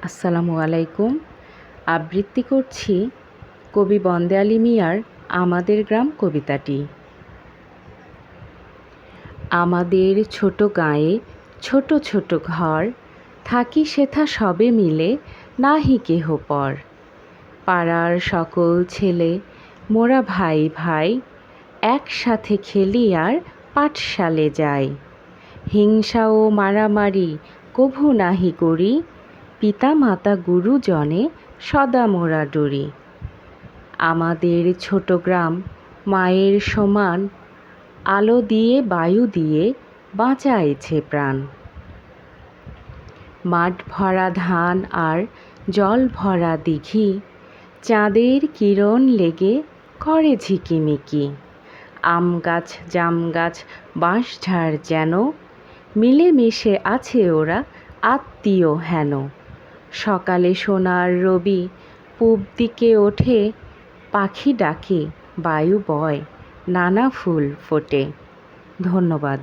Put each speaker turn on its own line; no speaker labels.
আসসালামু আলাইকুম। আবৃত্তি করছি কবি বন্দে আলী মিয়ার আমাদের গ্রাম কবিতাটি। আমাদের ছোট গাঁয়ে ছোট ছোট ঘর, থাকি সেথা সবে মিলে, নাহি কেহ পর। পাড়ার সকল ছেলে মোরা ভাই ভাই, একসাথে খেলি আর পাঠশালে যাই। হিংসা ও মারামারি কভু নাহি করি, পিতা মাতা গুরুজনে সদা মোরা ডরি। আমাদের ছোট গ্রাম মায়ের সমান, আলো দিয়ে বায়ু দিয়ে বাঁচাইছে প্রাণ। মাঠ ভরা ধান আর জল ভরা দিঘি, চাঁদের কিরণ লেগে করে ঝিকিমিকি। আম গাছ জাম গাছ বাঁশঝাড় যেন, মিলেমিশে আছে ওরা আত্মীয় হেন। সকালে সোনার রবি পূব দিকে ওঠে, পাখি ডাকে বায়ু বয় নানা ফুল ফোটে। ধন্যবাদ।